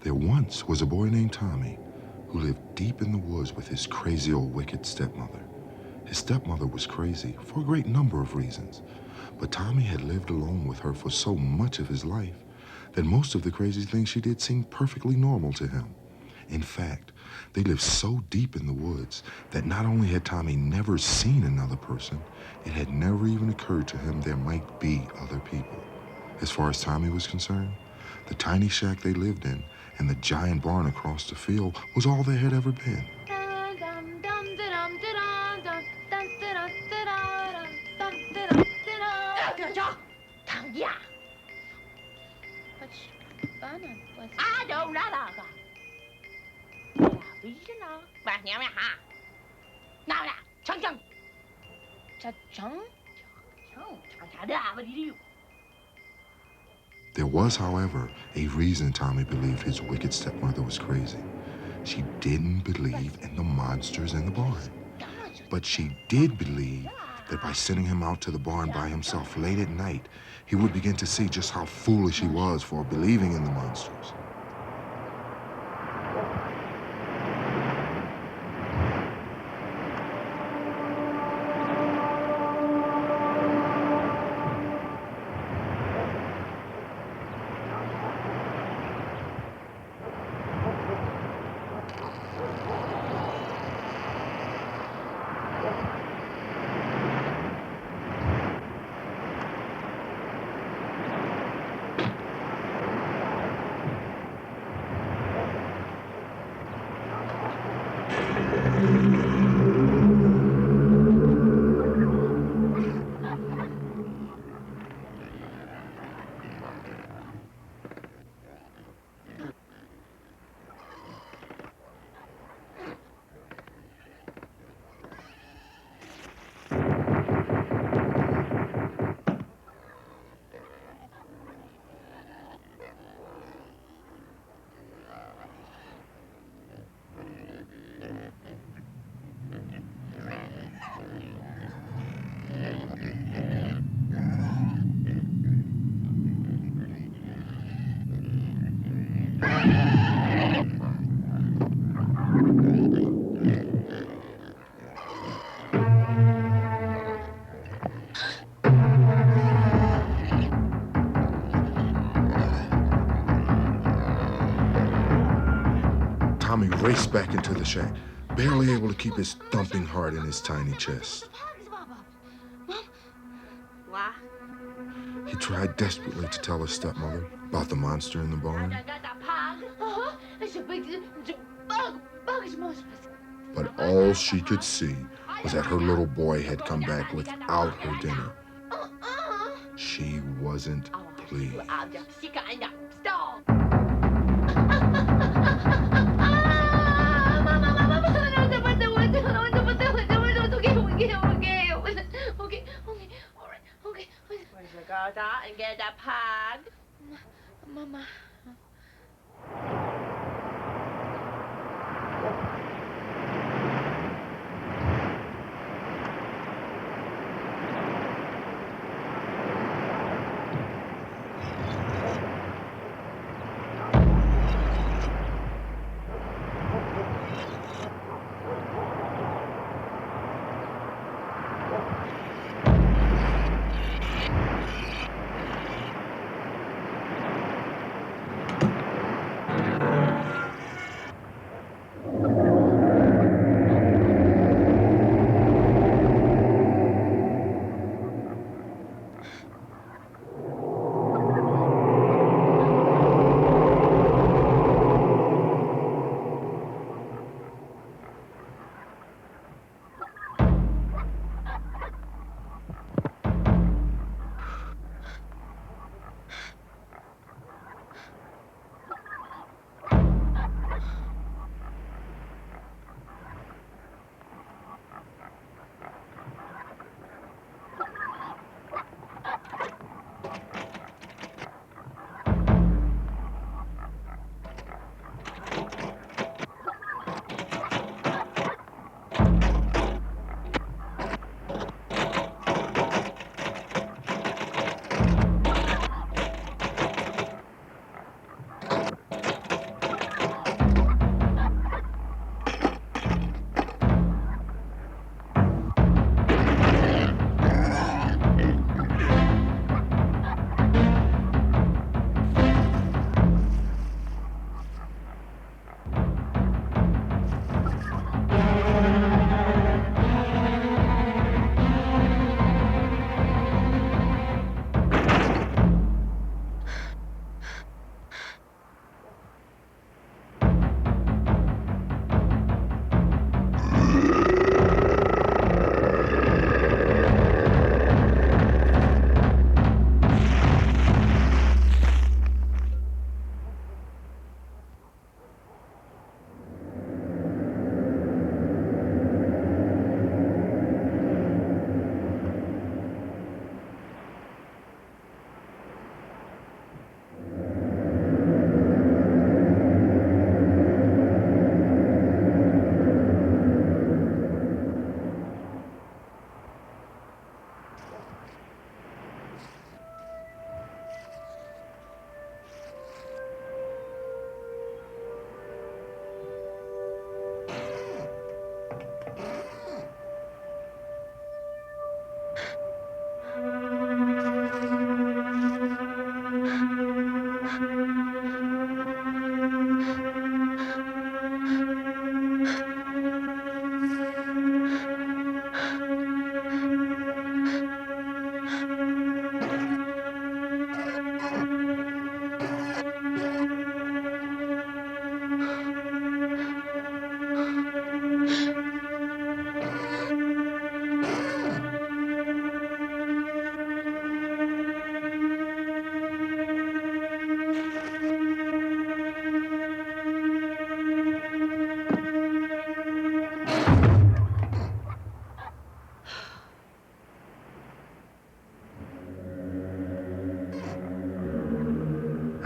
There once was a boy named Tommy who lived deep in the woods with his crazy old wicked stepmother. His stepmother was crazy for a great number of reasons, but Tommy had lived alone with her for so much of his life that most of the crazy things she did seemed perfectly normal to him. In fact, they lived so deep in the woods that not only had Tommy never seen another person, it had never even occurred to him there might be other people. As far as Tommy was concerned, the tiny shack they lived in and the giant barn across the field was all there had ever been. There was, however, a reason Tommy believed his wicked stepmother was crazy. She didn't believe in the monsters in the barn. But she did believe that by sending him out to the barn by himself late at night, he would begin to see just how foolish he was for believing in the monsters. Tommy raced back into the shack, barely able to keep his thumping heart in his tiny chest. He tried desperately to tell his stepmother about the monster in the barn, but all she could see was that her little boy had come back without her dinner. She wasn't pleased. Go down and get that pug. Mama.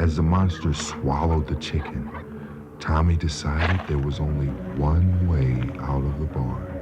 As the monster swallowed the chicken, Tommy decided there was only one way out of the barn.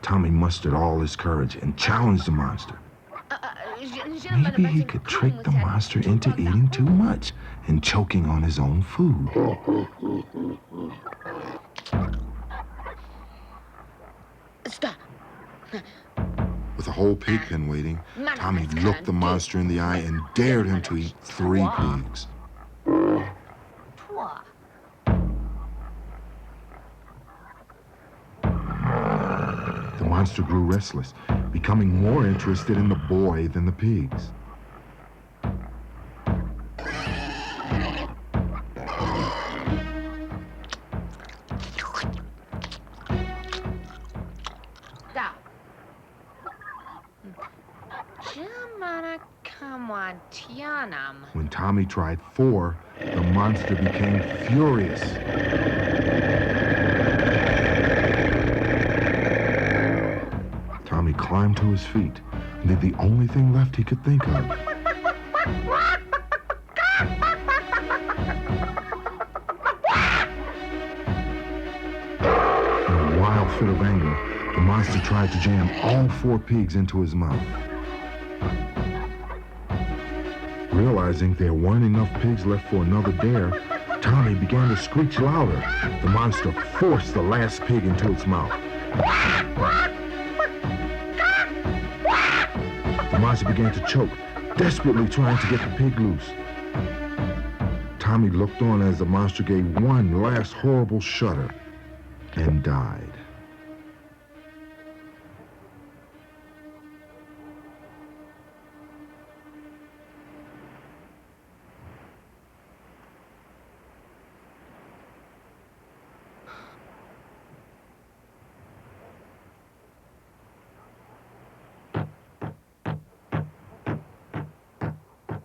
Tommy mustered all his courage and challenged the monster. Maybe he could trick the monster into eating too much and choking on his own food. Stop. With a whole pig pen waiting, Tommy looked the monster in the eye and dared him to eat 3 pigs. The monster grew restless, becoming more interested in the boy than the pigs. When Tommy tried 4, the monster became furious. Tommy climbed to his feet and did the only thing left he could think of. In a wild fit of anger, the monster tried to jam all 4 pigs into his mouth. Realizing there weren't enough pigs left for another dare, Tommy began to screech louder. The monster forced the last pig into its mouth. The monster began to choke, desperately trying to get the pig loose. Tommy looked on as the monster gave one last horrible shudder and died.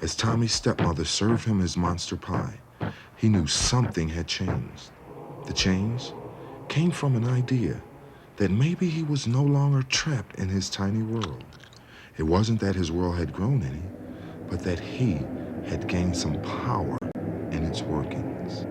As Tommy's stepmother served him his monster pie, he knew something had changed. The change came from an idea that maybe he was no longer trapped in his tiny world. It wasn't that his world had grown any, but that he had gained some power in its workings.